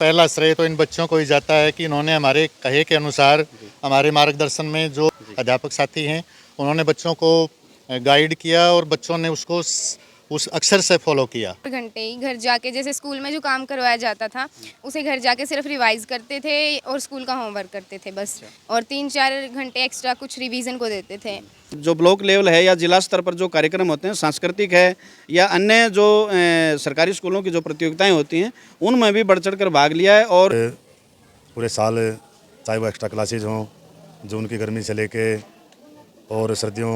पहला श्रेय तो इन बच्चों को ही जाता है कि इन्होंने हमारे कहे के अनुसार हमारे मार्गदर्शन में जो अध्यापक साथी हैं उन्होंने बच्चों को गाइड किया और बच्चों ने उसको उस अक्षर से फॉलो किया। घंटे ही घर जाके जैसे स्कूल में जो काम करवाया जाता था उसे घर जाके सिर्फ रिवाइज करते थे और स्कूल का होमवर्क करते थे बस, और 3-4 घंटे एक्स्ट्रा कुछ रिवीजन को देते थे। जो ब्लॉक लेवल है या जिला स्तर पर जो कार्यक्रम होते हैं, सांस्कृतिक है या अन्य जो सरकारी स्कूलों की जो प्रतियोगिताएं होती हैं, उनमें भी बढ़ चढ़ कर भाग लिया है। और पूरे साल चाहे वो एक्स्ट्रा क्लासेज हों, जून की गर्मी से लेके और सर्दियों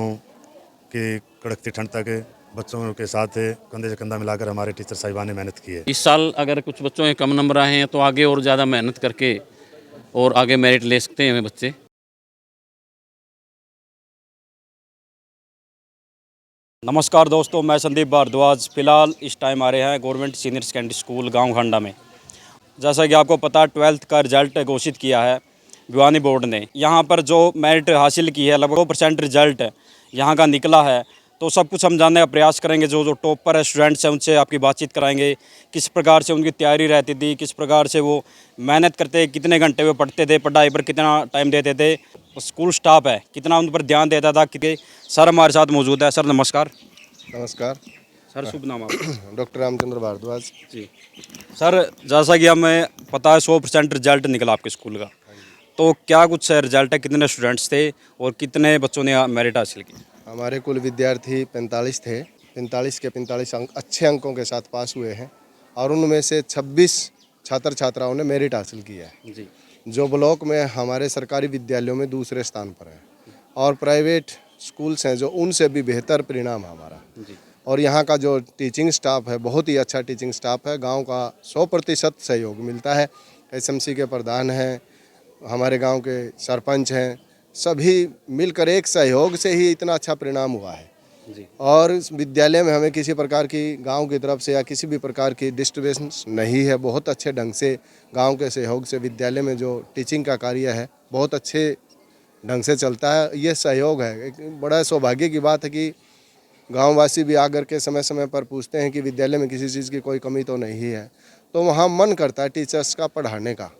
की कड़कती ठंड तक बच्चों के साथ कंधे से कंधा मिलाकर हमारे टीचर साहिबान ने मेहनत की है। इस साल अगर कुछ बच्चों के कम नंबर आए हैं तो आगे और ज़्यादा मेहनत करके और आगे मेरिट ले सकते हैं बच्चे। नमस्कार दोस्तों, मैं संदीप भारद्वाज। फ़िलहाल इस टाइम आ रहे हैं गवर्नमेंट सीनियर सेकेंडरी स्कूल गांव खंडा में। जैसा कि आपको पता, 12th का रिजल्ट घोषित किया है भिवानी बोर्ड ने। यहां पर जो मेरिट हासिल की है, लगभग 2% रिजल्ट यहां का निकला है। तो सब कुछ हम जानने का प्रयास करेंगे। जो टॉपर स्टूडेंट्स हैं उनसे आपकी बातचीत कराएंगे, किस प्रकार से उनकी तैयारी रहती थी, किस प्रकार से वो मेहनत करते, कितने घंटे वो पढ़ते थे, पढ़ाई पर कितना टाइम देते थे, स्कूल स्टाफ है कितना उन पर ध्यान देता था। कि सर हमारे साथ मौजूद है। सर नमस्कार। नमस्कार सर शुभ नाम आपका? डॉक्टर रामचंद्र भारद्वाज जी। सर जैसा कि हमें पता है 100% रिजल्ट निकला आपके स्कूल का, तो क्या कुछ रिजल्ट है, कितने स्टूडेंट्स थे और कितने बच्चों ने मेरिट हासिल की? हमारे कुल विद्यार्थी 45 थे। 45 के 45 अंक अच्छे अंकों के साथ पास हुए हैं और उनमें से 26 छात्र छात्राओं ने मेरिट हासिल किया है जी। जो ब्लॉक में हमारे सरकारी विद्यालयों में दूसरे स्थान पर है, और प्राइवेट स्कूल्स हैं जो उनसे भी बेहतर परिणाम है हमारा जी। और यहाँ का जो टीचिंग स्टाफ है बहुत ही अच्छा टीचिंग स्टाफ है। गांव का 100% सहयोग मिलता है। एसएमसी के प्रधान हैं, हमारे गांव के सरपंच हैं, सभी मिलकर एक सहयोग से ही इतना अच्छा परिणाम हुआ है जी। और इस विद्यालय में हमें किसी प्रकार की गांव की तरफ से या किसी भी प्रकार की डिस्टर्बेंस नहीं है। बहुत अच्छे ढंग से गांव के सहयोग से विद्यालय में जो टीचिंग का कार्य है बहुत अच्छे ढंग से चलता है। ये सहयोग है। एक बड़ा सौभाग्य की बात है कि गांववासी भी आकर के समय समय पर पूछते हैं कि विद्यालय में किसी चीज़ की कोई कमी तो नहीं है, तो वहाँ मन करता है टीचर्स का पढ़ाने का।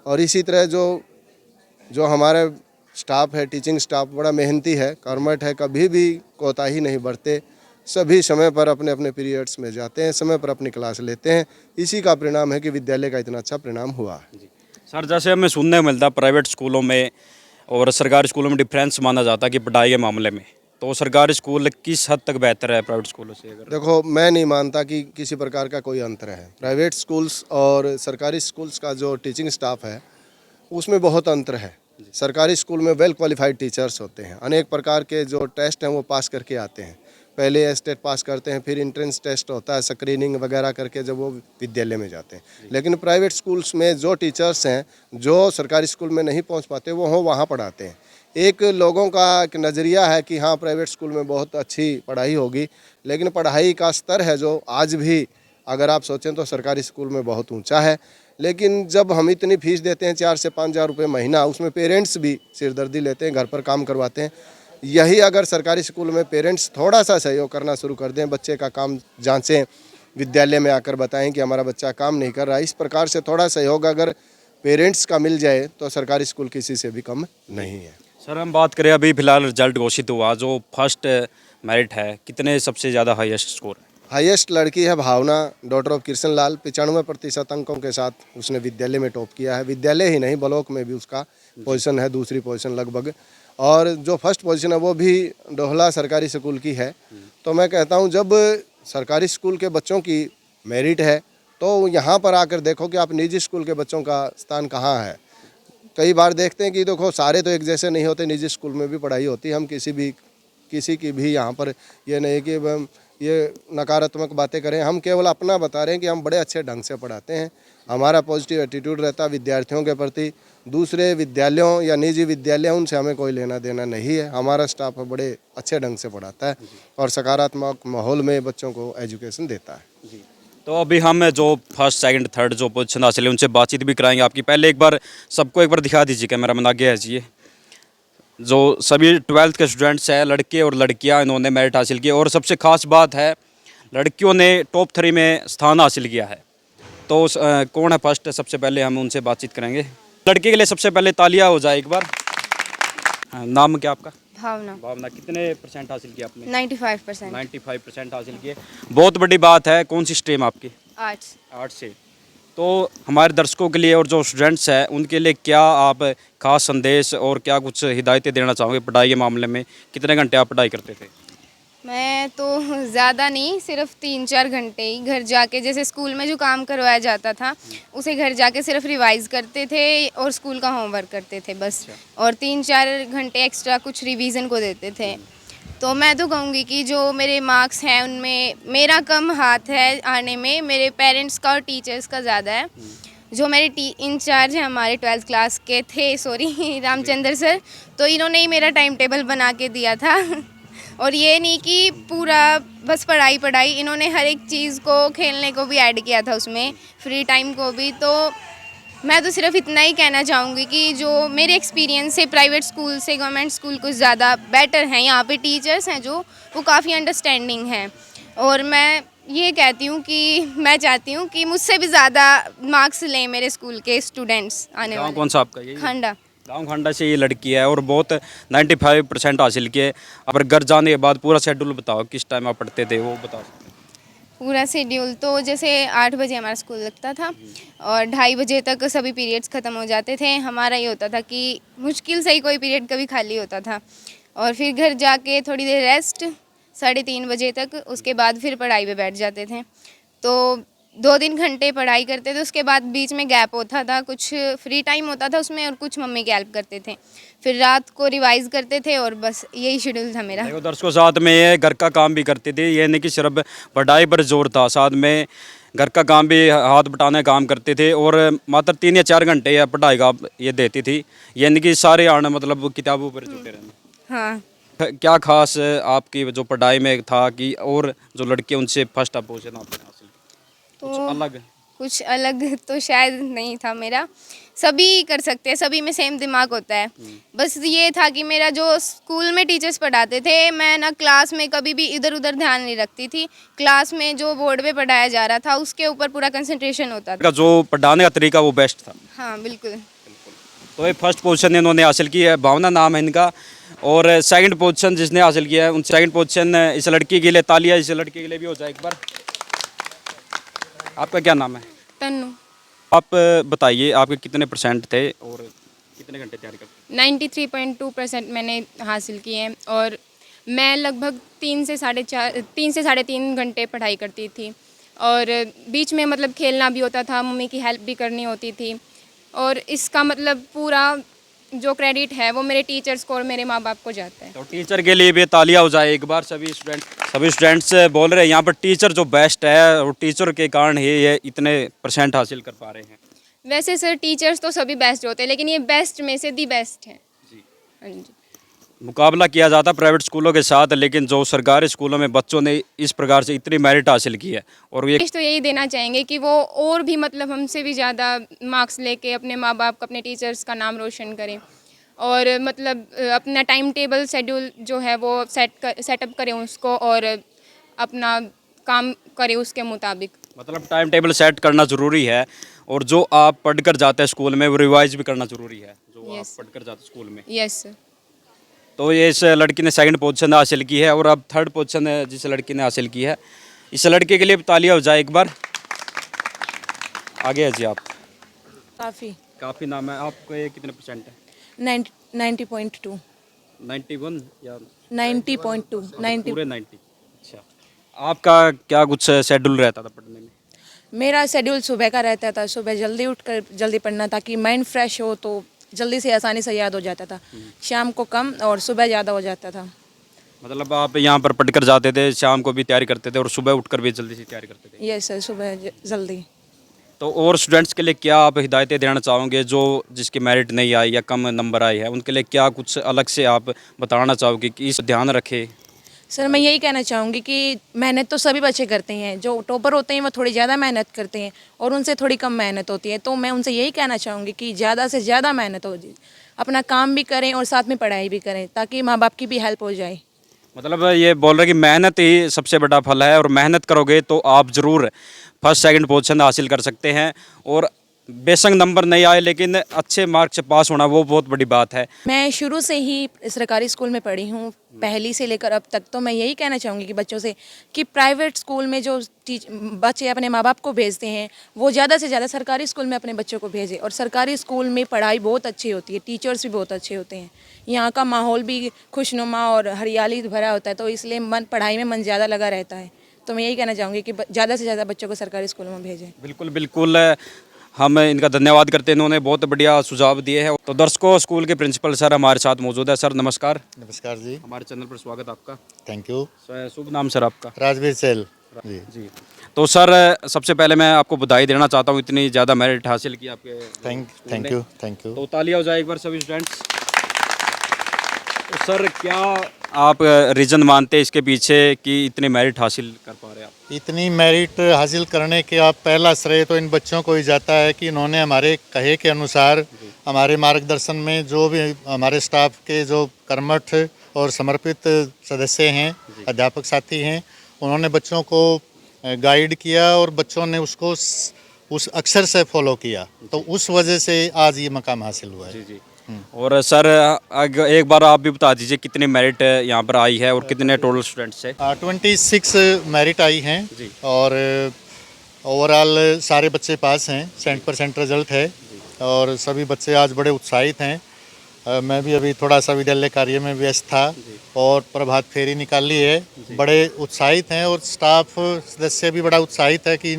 और इसी तरह जो हमारे स्टाफ है, टीचिंग स्टाफ बड़ा मेहनती है, कर्मठ है, कभी भी कोताही नहीं बरते, सभी समय पर अपने अपने पीरियड्स में जाते हैं, समय पर अपनी क्लास लेते हैं। इसी का परिणाम है कि विद्यालय का इतना अच्छा परिणाम हुआ है। सर जैसे हमें सुनने को मिलता है प्राइवेट स्कूलों में और सरकारी स्कूलों में डिफरेंस माना जाता है कि पढ़ाई के मामले में, तो सरकारी स्कूल किस हद तक बेहतर है प्राइवेट स्कूलों से? अगर देखो, मैं नहीं मानता कि किसी प्रकार का कोई अंतर है। प्राइवेट स्कूल्स और सरकारी स्कूल्स का जो टीचिंग स्टाफ है उसमें बहुत अंतर है। सरकारी स्कूल में वेल क्वालिफाइड टीचर्स होते हैं, अनेक प्रकार के जो टेस्ट हैं वो पास करके आते हैं। पहले स्टेट पास करते हैं, फिर एंट्रेंस टेस्ट होता है, स्क्रीनिंग वगैरह करके जब वो विद्यालय में जाते हैं। लेकिन प्राइवेट स्कूल्स में जो टीचर्स हैं जो सरकारी स्कूल में नहीं पहुंच पाते वो वहाँ पढ़ाते हैं। एक लोगों का एक नज़रिया है कि हाँ प्राइवेट स्कूल में बहुत अच्छी पढ़ाई होगी, लेकिन पढ़ाई का स्तर है जो आज भी अगर आप सोचें तो सरकारी स्कूल में बहुत ऊंचा है। लेकिन जब हम इतनी फीस देते हैं 4 से 5 हज़ार रुपये महीना, उसमें पेरेंट्स भी सिरदर्दी लेते हैं, घर पर काम करवाते हैं। यही अगर सरकारी स्कूल में पेरेंट्स थोड़ा सा सहयोग करना शुरू कर दें, बच्चे का काम जांचें, विद्यालय में आकर बताएं कि हमारा बच्चा काम नहीं कर रहा, इस प्रकार से थोड़ा सहयोग अगर पेरेंट्स का मिल जाए तो सरकारी स्कूल किसी से भी कम नहीं है। सर हम बात करें, अभी फिलहाल रिजल्ट घोषित हुआ, जो फर्स्ट मेरिट है, कितने सबसे ज़्यादा हाईएस्ट स्कोर है? हाईएस्ट लड़की है भावना, डॉटर ऑफ कृष्ण लाल। 95% अंकों के साथ उसने विद्यालय में टॉप किया है। विद्यालय ही नहीं ब्लॉक में भी उसका पोजीशन है, दूसरी पोजीशन लगभग। और जो फर्स्ट पोजीशन है वो भी डोहला सरकारी स्कूल की है। तो मैं कहता हूँ जब सरकारी स्कूल के बच्चों की मेरिट है तो यहाँ पर आकर देखो कि आप निजी स्कूल के बच्चों का स्थान कहाँ है। कई बार देखते हैं कि देखो सारे तो एक जैसे नहीं होते, निजी स्कूल में भी पढ़ाई होती है। हम किसी की भी यहाँ पर ये नहीं कि ये नकारात्मक बातें करें, हम केवल अपना बता रहे हैं कि हम बड़े अच्छे ढंग से पढ़ाते हैं। हमारा पॉजिटिव एटीट्यूड रहता है विद्यार्थियों के प्रति। दूसरे विद्यालयों या निजी विद्यालय उनसे हमें कोई लेना देना नहीं है। हमारा स्टाफ बड़े अच्छे ढंग से पढ़ाता है और सकारात्मक माहौल में बच्चों को एजुकेशन देता है। तो अभी हम जो फर्स्ट सेकंड थर्ड जो पोजीशन हासिल है उनसे बातचीत भी कराएंगे आपकी। पहले एक बार सबको एक बार दिखा दीजिए, कैमरा मैन आगे है। जो सभी 12th के स्टूडेंट्स हैं, लड़के और लड़कियां, इन्होंने मेरिट हासिल किया। और सबसे खास बात है, लड़कियों ने टॉप 3 में स्थान हासिल किया है। तो कौन है फर्स्ट, सबसे पहले हम उनसे बातचीत करेंगे। लड़के के लिए सबसे पहले तालियां हो जाए एक बार। नाम क्या आपका? भावना। भावना, कितने परसेंट हासिल किया आपने? 95%। 95% हासिल किए, बहुत बड़ी बात है। कौन सी स्ट्रीम आपकी? आर्ट्स। आर्ट्स से। तो हमारे दर्शकों के लिए और जो स्टूडेंट्स हैं उनके लिए क्या आप खास संदेश और क्या कुछ हिदायतें देना चाहोगे पढ़ाई के मामले में? कितने घंटे आप पढ़ाई करते थे? मैं तो ज़्यादा नहीं, सिर्फ 3-4 घंटे ही घर जाके, जैसे स्कूल में जो काम करवाया जाता था उसे घर जाके सिर्फ रिवाइज़ करते थे और स्कूल का होमवर्क करते थे बस। और 3-4 घंटे एक्स्ट्रा कुछ रिवीजन को देते थे। तो मैं तो कहूँगी कि जो मेरे मार्क्स हैं उनमें मेरा कम हाथ है आने में, मेरे पेरेंट्स का और टीचर्स का ज़्यादा है। जो मेरे इंचार्ज हैं हमारे 12th क्लास के थे, सॉरी रामचंद्र सर, तो इन्होंने ही मेरा टाइम टेबल बना के दिया था। और ये नहीं कि पूरा बस पढ़ाई पढ़ाई, इन्होंने हर एक चीज़ को, खेलने को भी ऐड किया था उसमें, फ्री टाइम को भी। तो मैं तो सिर्फ इतना ही कहना चाहूँगी कि जो मेरे एक्सपीरियंस से प्राइवेट स्कूल से गवर्नमेंट स्कूल कुछ ज़्यादा बेटर हैं। यहाँ पे टीचर्स हैं जो वो काफ़ी अंडरस्टैंडिंग हैं। और मैं ये कहती हूँ कि मैं चाहती हूँ कि मुझसे भी ज़्यादा मार्क्स लें मेरे स्कूल के स्टूडेंट्स आने गाँव वाले। कौन सा आपका? ये खंडा। गाँव खंडा से ये लड़की है और बहुत 95% हासिल किए। अब घर जाने के बाद पूरा शेड्यूल बताओ, किस टाइम आप पढ़ते थे वो बताओ। पूरा शेड्यूल तो जैसे 8 बजे हमारा स्कूल लगता था और 2:30 बजे तक सभी पीरियड्स ख़त्म हो जाते थे। हमारा ये होता था कि मुश्किल से ही कोई पीरियड कभी खाली होता था। और फिर घर जाके थोड़ी देर रेस्ट 3:30 बजे तक, उसके बाद फिर पढ़ाई पे बैठ जाते थे। तो 2-3 घंटे पढ़ाई करते थे, उसके बाद बीच में गैप होता था, कुछ फ्री टाइम होता था उसमें और कुछ मम्मी की हेल्प करते थे। फिर रात को रिवाइज़ करते थे और बस यही शेड्यूल था मेरा। देखो दर्शकों, साथ में ये घर का काम भी करते थे। ये नहीं कि सिर्फ पढ़ाई पर जोर था, साथ में घर का काम भी, हाथ बटाने का काम करते थे। और मात्र 3 या 4 घंटे या पढ़ाई का ये देती थी। ये नहीं कि सारे आने मतलब किताबों पर जुटे रहना। हाँ। क्या खास आपकी जो पढ़ाई में था कि और जो लड़के उनसे फर्स्ट आप पोजीशन आपने हासिल की? तो कुछ अलग? कुछ अलग तो शायद नहीं था मेरा, सभी कर सकते हैं, सभी में सेम दिमाग होता है। बस ये था कि मेरा जो स्कूल में टीचर्स पढ़ाते थे, मैं ना क्लास में कभी भी इधर उधर ध्यान नहीं रखती थी। क्लास में जो बोर्ड पे पढ़ाया जा रहा था उसके ऊपर पूरा कंसंट्रेशन होता था। जो पढ़ाने का तरीका वो बेस्ट था। हाँ बिल्कुल। तो ये फर्स्ट पोजीशन इन्होंने हासिल की है, भावना नाम है इनका। और सेकंड पोजीशन जिसने हासिल किया है, उन सेकंड पोजीशन इस लड़की के लिए तालियां इस लड़के के लिए भी हो जाए एक बार। आपका क्या नाम है? तन्नू। आप बताइए आपके कितने परसेंट थे और कितने घंटे तैयारी करते? 93.2% मैंने हासिल किए हैं और मैं लगभग 3 से 3.5 घंटे पढ़ाई करती थी। और बीच में मतलब खेलना भी होता था, मम्मी की हेल्प भी करनी होती थी। और इसका मतलब पूरा जो क्रेडिट है वो मेरे टीचर्स को और मेरे माँ बाप को जाता है। तो टीचर के लिए भी तालियां हो जाए एक बार। सभी स्टूडेंट्स बोल रहे हैं यहाँ पर टीचर जो बेस्ट है और टीचर के कारण ही ये इतने परसेंट हासिल कर पा रहे हैं। वैसे सर टीचर्स तो सभी बेस्ट होते हैं, लेकिन ये बेस्ट में से दी बेस्ट है जी। हाँ जी। मुकाबला किया जाता प्राइवेट स्कूलों के साथ, लेकिन जो सरकारी स्कूलों में बच्चों ने इस प्रकार से इतनी मेरिट हासिल की है और ये तो यही देना चाहेंगे कि वो और भी मतलब हमसे भी ज़्यादा मार्क्स लेके अपने माँ बाप का, अपने टीचर्स का नाम रोशन करें। और मतलब अपना टाइम टेबल शेड्यूल जो है वो सेटअप करें उसको और अपना काम करें उसके मुताबिक। मतलब टाइम टेबल सेट करना ज़रूरी है और जो आप पढ़कर जाते हैं स्कूल में वो रिवाइज भी करना ज़रूरी है, जो आप पढ़कर जाते स्कूल में। Yes sir. तो ये इस लड़की ने सेकंड पोजीशन हासिल की है और अब थर्ड पोजीशन जिस लड़की ने हासिल की है, इस लड़के के लिए तालियां हो जाए एक बार। आगे है जी आप। काफ़ी नाम है आपको। ये कितने परसेंट है? 90.2 91 या 90.2 90। पूरे 90? अच्छा, आपका क्या कुछ शेड्यूल रहता था पढ़ने में? मेरा शेड्यूल सुबह का रहता था, सुबह जल्दी उठकर जल्दी पढ़ना ताकि माइंड फ्रेश हो, तो जल्दी से आसानी से याद हो जाता था। शाम को कम और सुबह ज़्यादा हो जाता था। मतलब आप यहाँ पर पढ़कर जाते थे, शाम को भी तैयारी करते थे और सुबह उठकर भी जल्दी से तैयारी करते थे? यस सर, सुबह जल्दी। तो और स्टूडेंट्स के लिए क्या आप हिदायतें देना चाहोगे जो जिसकी मेरिट नहीं आई या कम नंबर आई है, उनके लिए क्या कुछ अलग से आप बताना चाहोगे कि इस ध्यान रखें? सर मैं यही कहना चाहूँगी कि मेहनत तो सभी बच्चे करते हैं, जो टॉपर होते हैं वो थोड़ी ज़्यादा मेहनत करते हैं और उनसे थोड़ी कम मेहनत होती है। तो मैं उनसे यही कहना चाहूँगी कि ज़्यादा से ज़्यादा मेहनत हो जाए, अपना काम भी करें और साथ में पढ़ाई भी करें ताकि माँ बाप की भी हेल्प हो जाए। मतलब ये बोल रहे कि मेहनत ही सबसे बड़ा फल है और मेहनत करोगे तो आप ज़रूर फर्स्ट सेकंड पोजीशन हासिल कर सकते हैं। और बेशक नंबर नहीं आए लेकिन अच्छे मार्क से पास होना वो बहुत बड़ी बात है। मैं शुरू से ही सरकारी स्कूल में पढ़ी हूँ, पहली से लेकर अब तक। तो मैं यही कहना चाहूँगी कि बच्चों से कि प्राइवेट स्कूल में जो बच्चे अपने माँ बाप को भेजते हैं वो ज़्यादा से ज़्यादा सरकारी स्कूल में अपने बच्चों को भेजें। और सरकारी स्कूल में पढ़ाई बहुत अच्छी होती है, टीचर्स भी बहुत अच्छे होते हैं, यहाँ का माहौल भी खुशनुमा और हरियाली भरा होता है, तो इसलिए पढ़ाई में मन ज़्यादा लगा रहता है। तो मैं यही कहना चाहूँगी कि ज़्यादा से ज़्यादा बच्चों को सरकारी स्कूलों में भेजें। बिल्कुल बिल्कुल, हम इनका धन्यवाद करते हैं, इन्होंने बहुत बढ़िया सुझाव दिए हैं। तो दर्शकों, स्कूल के प्रिंसिपल सर हमारे साथ मौजूद है। सर नमस्कार। नमस्कार जी, हमारे चैनल पर स्वागत आपका। Thank you. शुभ नाम सर आपका? राजवीर सेल जी। जी। तो सर सबसे पहले मैं आपको बधाई देना चाहता हूँ, इतनी ज़्यादा मेरिट हासिल की आपके। Thank you. तो तालियां हो जाए एक बार सभी स्टूडेंट्स। तो सर क्या आप रीज़न मानते हैं इसके पीछे कि इतने मेरिट हासिल कर पा रहे हैं आप? इतनी मेरिट हासिल करने के आप पहला श्रेय तो इन बच्चों को ही जाता है कि इन्होंने हमारे कहे के अनुसार हमारे मार्गदर्शन में जो भी हमारे स्टाफ के जो कर्मठ और समर्पित सदस्य हैं, अध्यापक साथी हैं, उन्होंने बच्चों को गाइड किया और बच्चों ने उसको उस अक्षर से फॉलो किया, तो उस वजह से आज ये मकाम हासिल हुआ है। जी। और सर एक बार आप भी बता दीजिए कितनी मेरिट यहाँ पर आई है और कितने टोटल स्टूडेंट्स है? 26 मेरिट आई हैं जी। और ओवरऑल सारे बच्चे पास हैं, 100% रिजल्ट है और सभी बच्चे आज बड़े उत्साहित हैं। मैं भी अभी थोड़ा सा विद्यालय कार्य में व्यस्त था और प्रभात फेरी निकाली है, बड़े उत्साहित हैं और स्टाफ सदस्य भी बड़ा उत्साहित है कि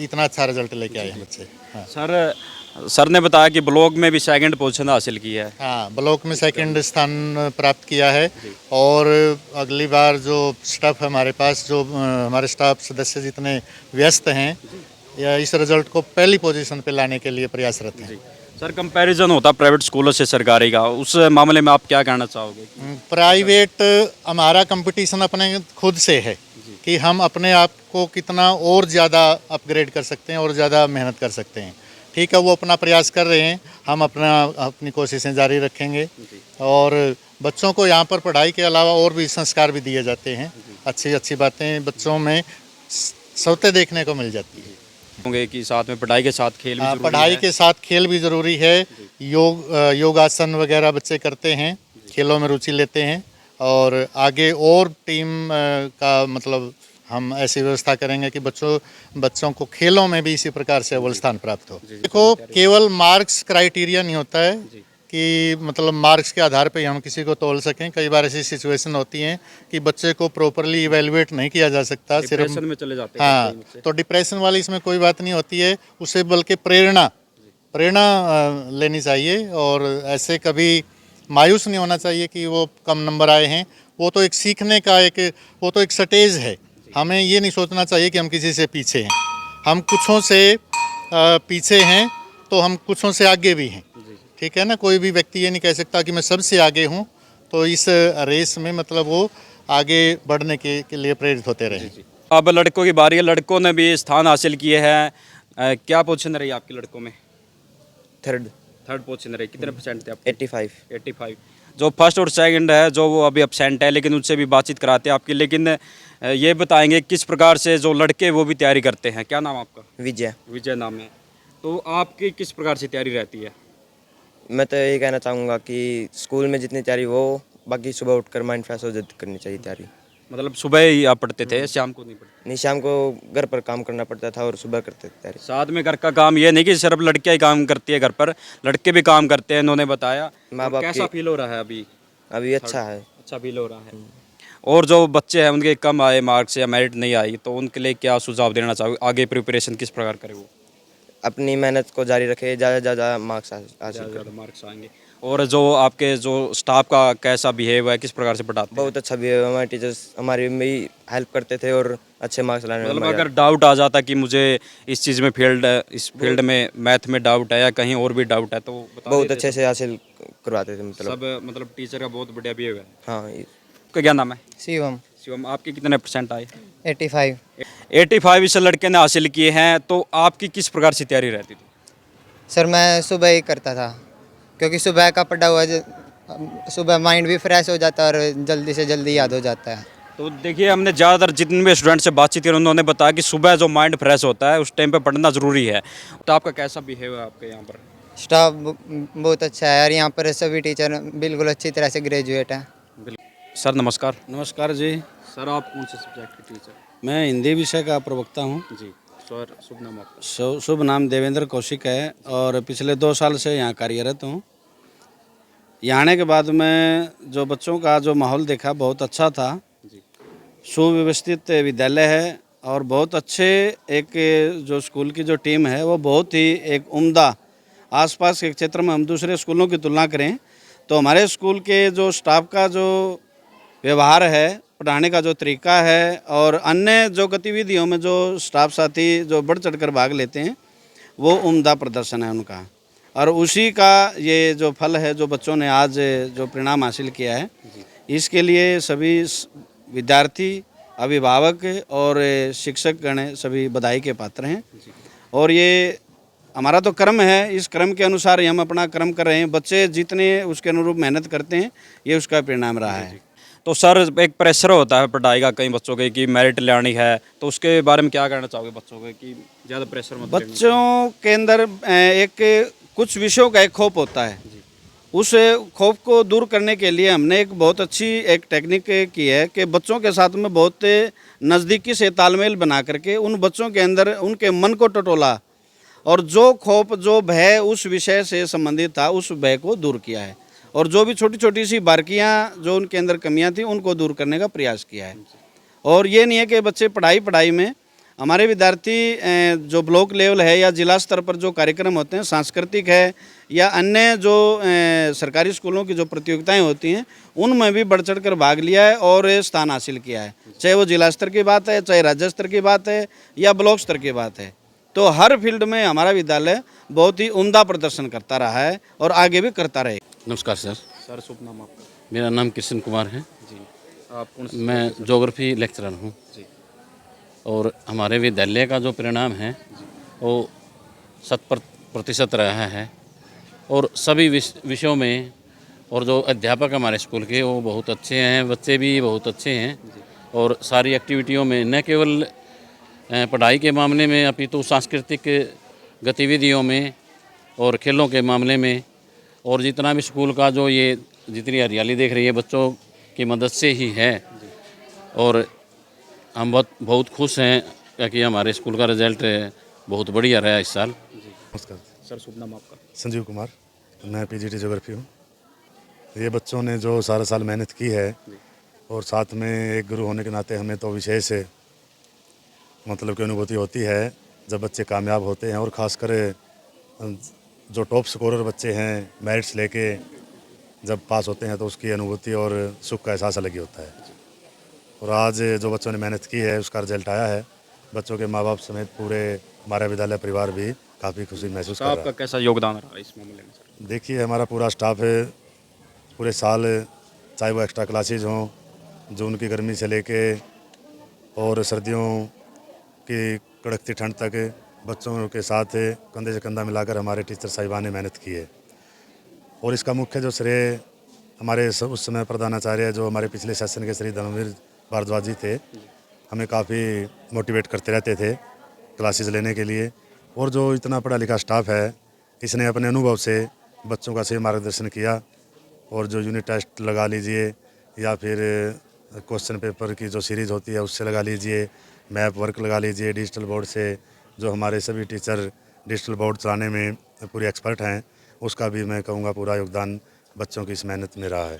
इतना अच्छा रिजल्ट लेके आए हैं बच्चे। हाँ। सर ने बताया कि ब्लॉक में भी सेकंड पोजीशन हासिल की है। हाँ, ब्लॉक में सेकंड स्थान प्राप्त किया है और अगली बार जो स्टाफ है हमारे पास, जो हमारे स्टाफ सदस्य जितने व्यस्त हैं, या इस रिजल्ट को पहली पोजीशन पे लाने के लिए प्रयासरत हैं। सर कंपैरिजन होता प्राइवेट स्कूलों से सरकारी का, उस मामले में आप क्या कहना चाहोगे? प्राइवेट हमारा कंपटीशन अपने खुद से है कि हम अपने आप को कितना और ज़्यादा अपग्रेड कर सकते हैं और ज़्यादा मेहनत कर सकते हैं। ठीक है, वो अपना प्रयास कर रहे हैं, हम अपनी कोशिशें जारी रखेंगे और बच्चों को यहाँ पर पढ़ाई के अलावा और भी संस्कार भी दिए जाते हैं, अच्छी अच्छी बातें बच्चों में स्वतः देखने को मिल जाती है। होंगे कि साथ में पढ़ाई के साथ खेल भी जरूरी पढ़ाई है। के साथ खेल भी ज़रूरी है। योगासन वगैरह बच्चे करते हैं, खेलों में रुचि लेते हैं और आगे और टीम का मतलब हम ऐसी व्यवस्था करेंगे कि बच्चों को खेलों में भी इसी प्रकार से अव्वल स्थान प्राप्त हो। देखो, केवल मार्क्स क्राइटेरिया नहीं होता है कि मतलब मार्क्स के आधार पे हम किसी को तोल सकें। कई बार ऐसी सिचुएशन होती हैं कि बच्चे को प्रॉपरली इवेलुएट नहीं किया जा सकता, सिर्फ डिप्रेशन में चले जाते हैं। हाँ, तो डिप्रेशन वाली इसमें कोई बात नहीं होती है, उसे बल्कि प्रेरणा लेनी चाहिए और ऐसे कभी मायूस नहीं होना चाहिए कि वो कम नंबर आए हैं। वो तो एक सीखने का वो तो एक स्टेज है। हमें ये नहीं सोचना चाहिए कि हम किसी से पीछे हैं। हम कुछों से पीछे हैं तो हम कुछों से आगे भी हैं। ठीक है ना, कोई भी व्यक्ति ये नहीं कह सकता कि मैं सबसे आगे हूँ। तो इस रेस में मतलब वो आगे बढ़ने के लिए प्रेरित होते रहे। अब लड़कों की बारी है, लड़कों ने भी स्थान हासिल किए हैं। क्या पोजीशन रही आपके लड़कों में? थर्ड पोजीशन रही। कितने परसेंट थे आप? 85। जो फर्स्ट और सेकंड है, जो वो अभी एब्सेंट है, लेकिन उनसे भी बातचीत कराते हैं आपकी। लेकिन ये बताएंगे किस प्रकार से जो लड़के वो भी तैयारी करते हैं। क्या नाम आपका? विजय नाम है। तो आपकी किस प्रकार से तैयारी रहती है? मैं तो यही कहना चाहूँगा कि स्कूल में जितनी तैयारी वो बाकी सुबह उठकर माइंड फ्रेश हो जाती करनी चाहिए तैयारी। मतलब सुबह ही आप पढ़ते थे, शाम को नहीं पढ़ते? नहीं, शाम को घर पर काम करना पड़ता था और सुबह करते थे तैयारी। साथ में घर का काम, ये नहीं कि सिर्फ लड़कियाँ ही काम करती है घर पर, लड़के भी काम करते हैं, इन्होंने बताया। माँ बाप कैसा फील हो रहा है अभी? अभी अच्छा है। अच्छा फील हो रहा है। और जो बच्चे हैं उनके कम आए मार्क्स या मेरिट नहीं आई, तो उनके लिए क्या सुझाव देना चाहोगे? आगे प्रिपरेशन किस प्रकार करें वो? अपनी मेहनत को जारी रखे, ज़्यादा मार्क्स हासिल करें। मार्क्स आएंगे। और जो आपके जो स्टाफ का कैसा बिहेव है, किस प्रकार से पढ़ाते हैं? बहुत अच्छा बिहेव। हमारे टीचर्स हमारी में हेल्प करते थे और अच्छे मार्क्स लाने में। मतलब अगर डाउट आ जाता कि मुझे इस चीज़ में इस फील्ड में मैथ में डाउट है या कहीं और भी डाउट है, तो बहुत अच्छे से हासिल करवाते थे। मतलब टीचर का बहुत बढ़िया बिहेव है। हाँ। आपका क्या नाम है? शिवम। आपके कितने परसेंट आए? 85 इस लड़के ने हासिल किए हैं। तो आपकी किस प्रकार से तैयारी रहती थी? सर, मैं सुबह ही करता था क्योंकि सुबह का पढ़ा हुआ सुबह माइंड भी फ्रेश हो जाता है और जल्दी से जल्दी याद हो जाता है। तो देखिए हमने ज़्यादातर जितने भी स्टूडेंट से बातचीत की उन्होंने बताया कि सुबह जो माइंड फ्रेश होता है उस टाइम पे पढ़ना ज़रूरी है। तो आपका कैसा बिहेव है आपके यहाँ पर? स्टाफ बहुत अच्छा है और यहाँ पर सभी टीचर बिल्कुल अच्छी तरह से ग्रेजुएट हैं। सर नमस्कार। नमस्कार जी। सर आप कौन से सब्जेक्ट के टीचर? मैं हिंदी विषय का प्रवक्ता हूँ। जी सर, शुभ नाम आपका? शुभ नाम देवेंद्र कौशिक है और पिछले 2 साल से यहाँ कार्यरत हूँ। यहाँ आने के बाद में जो बच्चों का जो माहौल देखा बहुत अच्छा था। सुव्यवस्थित विद्यालय है और बहुत अच्छे एक जो स्कूल की जो टीम है वो बहुत ही एक उम्दा, आसपास के क्षेत्र में हम दूसरे स्कूलों की तुलना करें तो हमारे स्कूल के जो स्टाफ का जो व्यवहार है, पढ़ाने का जो तरीका है और अन्य जो गतिविधियों में जो स्टाफ साथी जो बढ़ चढ़कर भाग लेते हैं वो उम्दा प्रदर्शन है उनका। और उसी का ये जो फल है जो बच्चों ने आज जो परिणाम हासिल किया है, इसके लिए सभी विद्यार्थी, अभिभावक और शिक्षक गण सभी बधाई के पात्र हैं। और ये हमारा तो कर्म है, इस कर्म के अनुसार ही हम अपना कर्म कर रहे हैं। बच्चे जितने उसके अनुरूप मेहनत करते हैं ये उसका परिणाम रहा है। तो सर एक प्रेशर होता है पढ़ाई का कई बच्चों के कि मेरिट लानी है, तो उसके बारे में क्या कहना चाहोगे बच्चों को कि ज़्यादा प्रेशर मत लेना? बच्चों के अंदर एक कुछ विषयों का एक खौफ होता है, उस खौफ को दूर करने के लिए हमने एक बहुत अच्छी एक टेक्निक की है कि बच्चों के साथ में बहुत नज़दीकी से तालमेल बना करके उन बच्चों के अंदर उनके मन को टटोला और जो खौफ जो भय उस विषय से संबंधित था उस भय को दूर किया है और जो भी छोटी छोटी सी बारीकियाँ जो उनके अंदर कमियां थी उनको दूर करने का प्रयास किया है। और ये नहीं है कि बच्चे पढ़ाई में, हमारे विद्यार्थी जो ब्लॉक लेवल है या जिला स्तर पर जो कार्यक्रम होते हैं, सांस्कृतिक है या अन्य जो सरकारी स्कूलों की जो प्रतियोगिताएं होती हैं उनमें भी बढ़ चढ़ कर भाग लिया है और स्थान हासिल किया है। चाहे वो जिला स्तर की बात है, चाहे राज्य स्तर की बात है या ब्लॉक स्तर की बात है, तो हर फील्ड में हमारा विद्यालय बहुत ही उम्दा प्रदर्शन करता रहा है और आगे भी करता रहे। नमस्कार सर। सर शुभ नाम आपका? मेरा नाम कृष्ण कुमार है जी। आप कौन से? मैं ज्योग्राफी लेक्चरर हूँ जी। और हमारे विद्यालय का जो परिणाम है वो 100% रहा है और सभी विषयों में, और जो अध्यापक हमारे स्कूल के वो बहुत अच्छे हैं, बच्चे भी बहुत अच्छे हैं और सारी एक्टिविटियों में न केवल पढ़ाई के मामले में अपितु सांस्कृतिक गतिविधियों में और खेलों के मामले में, और जितना भी स्कूल का जो ये जितनी हरियाली देख रही है बच्चों की मदद से ही है। और हम बहुत खुश हैं कि हमारे स्कूल का रिजल्ट बहुत बढ़िया रहा इस साल। नमस्कार सर शुभ नाम आपका? संजीव कुमार, मैं पीजीटी ज्योग्राफी हूँ। ये बच्चों ने जो सारा साल मेहनत की है और साथ में एक गुरु होने के नाते हमें तो विशेष मतलब की अनुभूति होती है जब बच्चे कामयाब होते हैं और ख़ासकर जो टॉप स्कोरर बच्चे हैं मेरिट्स लेके जब पास होते हैं तो उसकी अनुभूति और सुख का एहसास अलग ही होता है। और आज जो बच्चों ने मेहनत की है उसका रिजल्ट आया है। बच्चों के माँ बाप समेत पूरे हमारा विद्यालय परिवार भी काफ़ी खुशी महसूस कर रहा है। आपका कैसा योगदान रहा इस मामले में सर? देखिए हमारा पूरा स्टाफ है पूरे साल, चाहे वो एक्स्ट्रा क्लासेज हों, जून की गर्मी से लेके और सर्दियों की कड़कती ठंड तक बच्चों के साथ कंधे से कंधा मिलाकर हमारे टीचर साहिबान ने मेहनत की है। और इसका मुख्य जो श्रेय हमारे उस समय प्रधानाचार्य जो हमारे पिछले सेशन के श्री धर्मवीर भारद्वाज जी थे, हमें काफ़ी मोटिवेट करते रहते थे क्लासेस लेने के लिए। और जो इतना पढ़ा लिखा स्टाफ है इसने अपने अनुभव से बच्चों का सही मार्गदर्शन किया। और जो यूनिट टेस्ट लगा लीजिए या फिर क्वेश्चन पेपर की जो सीरीज़ होती है उससे लगा लीजिए, मैप वर्क लगा लीजिए, डिजिटल बोर्ड से जो हमारे सभी टीचर डिजिटल बोर्ड चलाने में पूरे एक्सपर्ट हैं, उसका भी मैं कहूँगा पूरा योगदान बच्चों की इस मेहनत में रहा है।